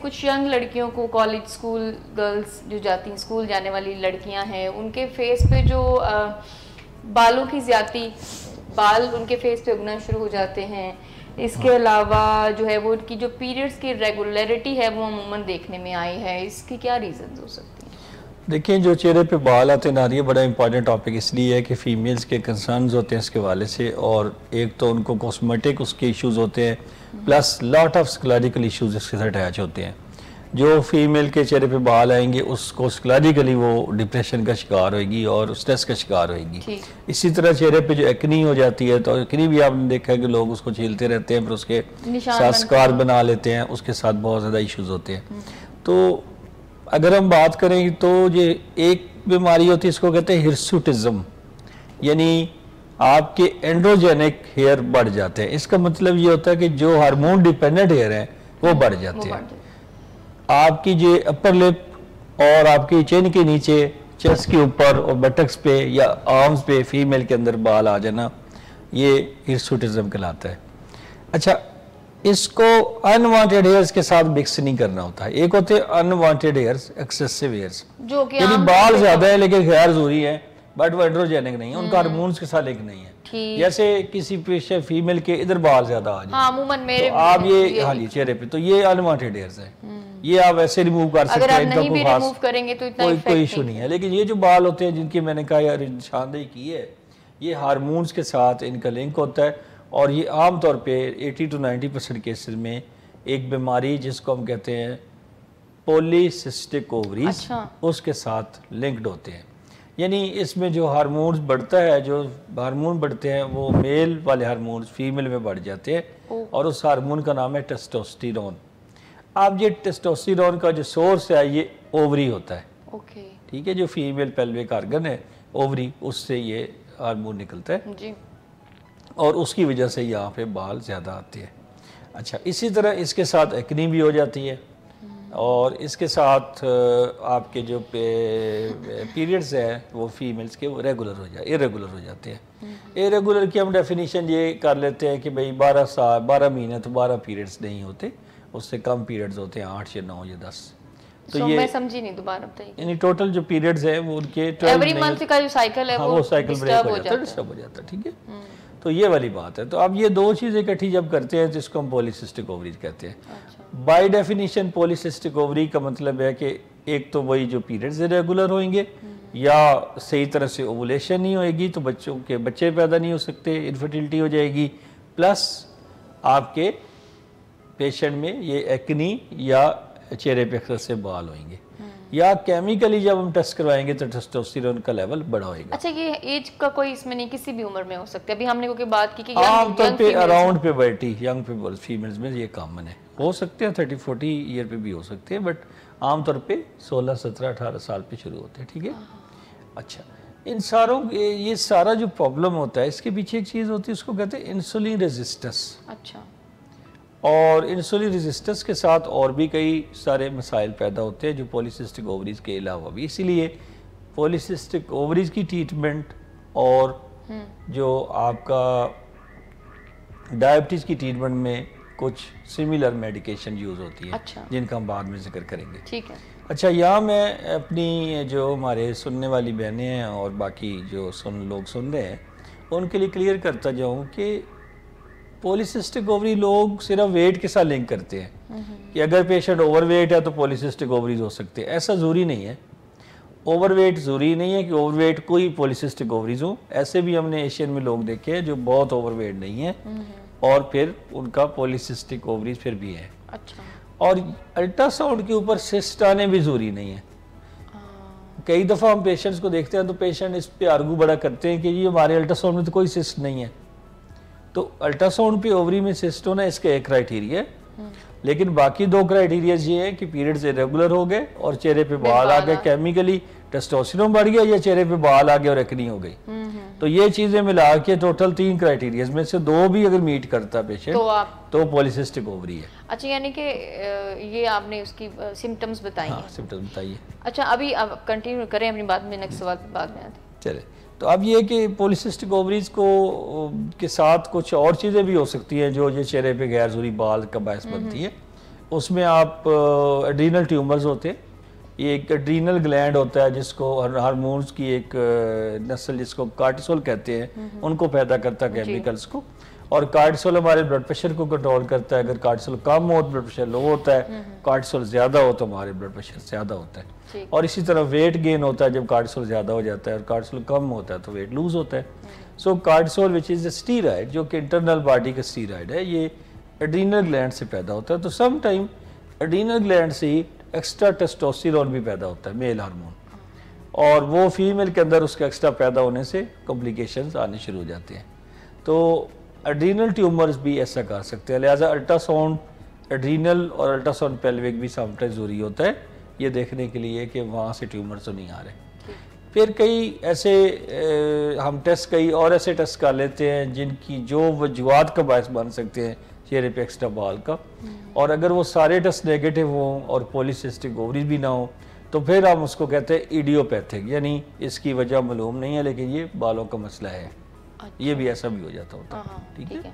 کچھ ینگ لڑکیوں کو کالج اسکول گرلز جو جاتی ہیں اسکول جانے والی لڑکیاں ہیں ان کے فیس پہ جو بالوں کی زیادتی بال ان کے فیس پہ اگنا شروع ہو جاتے ہیں. اس کے علاوہ جو ہے وہ ان کی جو پیریڈز کی ریگولیرٹی ہے وہ عموماً دیکھنے میں آئی ہے. اس کی کیا ریزنز ہو سکتی ہیں؟ دیکھیں جو چہرے پہ بال آتے ہیں یہ بڑا امپورٹنٹ ٹاپک اس لیے ہے کہ فیمیلز کے کنسرنز ہوتے ہیں اس کے حوالے سے, اور ایک تو ان کو کاسمیٹک اس کے ایشوز ہوتے ہیں پلس لاٹ آف سکلیریکل ایشوز اس کے ساتھ اٹیچ ہوتے ہیں. جو فیمیل کے چہرے پہ بال آئیں گے اس کو سکلیریکلی وہ ڈپریشن کا شکار ہوئے گی اور سٹریس کا شکار ہوئے گی. اسی طرح چہرے پہ جو ایکنی ہو جاتی ہے تو ایکنی بھی آپ نے دیکھا ہے کہ لوگ اس کو چھیلتے رہتے ہیں پھر اس کے ساتھ سکار بنا لیتے ہیں, اس کے ساتھ بہت زیادہ ایشوز ہوتے ہیں. تو اگر ہم بات کریں تو یہ ایک بیماری ہوتی ہے اس کو کہتے ہیں ہرسوٹزم, یعنی آپ کے اینڈروجینک ہیئر بڑھ جاتے ہیں. اس کا مطلب یہ ہوتا ہے کہ جو ہارمون ڈیپینڈنٹ ہیئر ہیں وہ بڑھ جاتے ہیں. آپ کی جو اپر لپ اور آپ کی چین کے نیچے چیسٹ کے اوپر اور بٹکس پہ یا آرمز پہ فیمیل کے اندر بال آ جانا یہ ہرسوٹزم کہلاتا ہے. اچھا اس کو انوانٹیڈ ہیئرز کے ساتھ مکس نہیں کرنا ہوتا ہے. ایک ہوتے ہیں انوانٹیڈ ہیئرز, ایکسیسو ہیئرز, یعنی بال زیادہ ہے لیکن ہیئر ضروری ہے بٹ وہ اینڈروجینک نہیں ہے, ان کا ہارمونز کے ساتھ لنک نہیں ہے. جیسے کسی فیمیل کے ادھر بال زیادہ آ جائیں تو آپ یہ ہاں جی چہرے پہ تو یہ انوانٹیڈ ہیئرز ہیں, یہ آپ ایسے ریموو کر سکتے ہیں, ان کا کوئی خاص کوئی ایشو نہیں ہے. لیکن یہ جو بال ہوتے ہیں جن کی میں نے کہا یار نشاندہی کی ہے یہ ہارمونز کے ساتھ ان کا لنک ہوتا ہے, اور یہ عام طور پہ 80 to 90% کیسز میں ایک بیماری جس کو ہم کہتے ہیں پولی سسٹک اووریز اس کے ساتھ لنکڈ ہوتے ہیں. یعنی اس میں جو ہارمونز بڑھتا ہے, جو ہارمون بڑھتے ہیں وہ میل والے ہارمونز فیمیل میں بڑھ جاتے ہیں اور اس ہارمون کا نام ہے ٹیسٹوسٹیرون. اب یہ ٹیسٹوسٹیرون کا جو سورس ہے یہ اووری ہوتا ہے, ٹھیک ہے, جو فیمیل پیلوک آرگن ہے اووری اس سے یہ ہارمون نکلتا ہے اور اس کی وجہ سے یہاں پہ بال زیادہ آتے ہیں. اچھا اسی طرح اس کے ساتھ ایکنی بھی ہو جاتی ہے اور اس کے ساتھ آپ کے جو پیریڈز ہیں وہ فیمیلز کے ریگولر ہو جاتے ہیں. ایریگولر کی ہم ڈیفینیشن یہ کر لیتے ہیں کہ بھئی 12 مہینے تو 12 پیریڈز نہیں ہوتے, اس سے کم پیریڈز ہوتے ہیں 8 یا 9 یا 10. تو یہ میں سمجھی نہیں دوبارہ بتائیے. یعنی ٹوٹل جو پیریڈز ہیں وہ ان کے ایوری منتھ کا جو سائیکل ہے وہ سائیکل بریک ہو جاتا ہے, ٹھیک ہے. تو یہ والی بات ہے. تو اب یہ دو چیزیں اکٹھی جب کرتے ہیں جس کو ہم پولیسسٹک اووریز کہتے ہیں. بائی ڈیفینیشن پولیسسٹک اووری کا مطلب ہے کہ ایک تو وہی جو پیریڈز ریگولر ہوئیں گے یا صحیح طرح سے اوولیشن نہیں ہوئے گی تو بچوں کے بچے پیدا نہیں ہو سکتے, انفرٹیلٹی ہو جائے گی, پلس آپ کے پیشنٹ میں یہ ایکنی یا چہرے پہ اکثر سے بال ہوئیں گے, یا کیمیکلی جب ہم ٹیسٹ کروائیں گے تو ٹیسٹوسٹیرون کا لیول بڑا ہوئے گا. اچھا یہ ایج کا کوئی اس میں نہیں, کسی بھی عمر میں ہو سکتا ہے. ابھی ہم نے کیونکہ بات کی کہ عام طور پہ اراؤنڈ پیوبرٹی ینگ فیمیلز میں یہ کامن ہے, ہو سکتے ہیں 30-40 ایئر پہ بھی ہو سکتے ہیں بٹ عام طور پہ 16-17-18 سال پہ شروع ہوتے ہیں, ٹھیک ہے. اچھا ان ساروں یہ سارا جو پرابلم ہوتا ہے اس کے پیچھے ایک چیز ہوتی ہے اس کو کہتے ہیں انسولین ریزسٹنس. اچھا اور انسولین ریزسٹنس کے ساتھ اور بھی کئی سارے مسائل پیدا ہوتے ہیں جو پولیسسٹک اووریز کے علاوہ بھی. اسی لیے پولیسسٹک اووریز کی ٹریٹمنٹ اور جو آپ کا ڈائبٹیز کی ٹریٹمنٹ میں کچھ سملر میڈیکیشن یوز ہوتی ہے جن کا ہم بعد میں ذکر کریں گے. ٹھیک ہے. اچھا یہاں میں اپنی جو ہمارے سننے والی بہنیں ہیں اور باقی جو لوگ سن رہے ہیں ان کے لیے کلیئر کرتا جاؤں کہ پولیسسٹک اووری لوگ صرف ویٹ کے ساتھ لنک کرتے ہیں کہ اگر پیشنٹ اوور ویٹ ہے تو پولیسسٹک اووریز ہو سکتے ہیں. ایسا ضروری نہیں ہے, اوور ویٹ ضروری نہیں ہے کہ اوور ویٹ کوئی پولیسسٹک اووریز ہو. ایسے بھی ہم نے ایشین میں لوگ دیکھے ہیں جو بہت اوور ویٹ نہیں ہیں اور پھر ان کا پولیسسٹک اووریز پھر بھی ہے. اور الٹرا ساؤنڈ کے اوپر سسٹ آنے بھی ضروری نہیں ہے. کئی دفعہ ہم پیشنٹس کو دیکھتے ہیں تو پیشنٹ اس پہ آرگو بڑا کرتے ہیں کہ یہ ہمارے الٹرا ساؤنڈ میں تو کوئی سسٹ نہیں ہے. تو الٹرا ساؤنڈ پہ اووری میں سسٹ ہونا اس کا ایک کرائیٹیریا ہے, لیکن باقی دو کرائیٹیریاز یہ ہیں کہ پیریڈز ریگولر ہو گئے اور چہرے پہ بال آ گئے, کیمیکلی ٹیسٹوسٹیرون بڑھ گیا یا چہرے پہ بال آ گئے اور ایکنی ہو گئی. تو یہ چیزیں ملا کے ٹوٹل 3 کرائیٹیریاز میں سے 2 بھی اگر میٹ کرتا پیشنٹ تو پولیسسٹک اووری ہے. اچھا یعنی کہ یہ آپ نے اس کی سمٹمز بتائی ہیں. سمٹمز بتائیے. اچھا ابھی آپ کنٹینیو کریں اپنی بات میں, نیکسٹ سوال بعد میں آتے ہیں. چلے تو اب یہ کہ پولیسسٹک اووریز کو کے ساتھ کچھ اور چیزیں بھی ہو سکتی ہیں جو یہ چہرے پہ غیر ضروری بال کا باعث بنتی ہے. اس میں آپ ایڈرینل ٹیومرز ہوتے ہیں. یہ ایک ایڈرینل گلینڈ ہوتا ہے جس کو ہارمونز کی ایک نسل جس کو کارٹیسول کہتے ہیں ان کو پیدا کرتا ہے کیمیکلز کو. اور کارٹیسول ہمارے بلڈ پریشر کو کنٹرول کرتا ہے. اگر کارٹیسول کم ہو تو بلڈ پریشر لو ہوتا ہے, کارٹیسول زیادہ ہو تو ہمارے بلڈ پریشر زیادہ ہوتا ہے. اور اسی طرح ویٹ گین ہوتا ہے جب کارٹیسول زیادہ ہو جاتا ہے, اور کارٹیسول کم ہوتا ہے تو ویٹ لوز ہوتا ہے. سو کارٹیسول وچ از اے اسٹیرائڈ جو کہ انٹرنل باڈی کا اسٹیرائڈ ہے, یہ ایڈرینل گلینڈ سے پیدا ہوتا ہے. تو سم ٹائم ایڈرینل گلینڈ سے ہی ایکسٹرا ٹیسٹوسٹیرون بھی پیدا ہوتا ہے, میل ہارمون, اور وہ فیمیل کے اندر اس کا ایکسٹرا پیدا ہونے سے کمپلیکیشنز آنے شروع ہو جاتے ہیں. تو ایڈرینل ٹیومرز بھی ایسا کر سکتے ہیں. لہٰذا الٹرا ساؤنڈ ایڈرینل اور الٹرا ساؤنڈ پیلوک بھی سم ٹائم ضروری ہوتا ہے یہ دیکھنے کے لیے کہ وہاں سے ٹیومرز تو نہیں آ رہے. پھر کئی ایسے ہم ٹیسٹ کئی اور ایسے ٹیسٹ کر لیتے ہیں جن کی جو وجوہات کا باعث بن سکتے ہیں چہرے پہ ایکسٹرا بال کا, اور اگر وہ سارے ٹیسٹ نیگیٹو ہوں اور پولیسسٹک اووریز بھی نہ ہوں تو پھر ہم اس کو کہتے ہیں ایڈیوپیتھک, یعنی اس کی وجہ معلوم نہیں ہے لیکن یہ بالوں کا مسئلہ ہے. یہ بھی ایسا بھی ہو جاتا ہوتا ہے. ٹھیک ہے.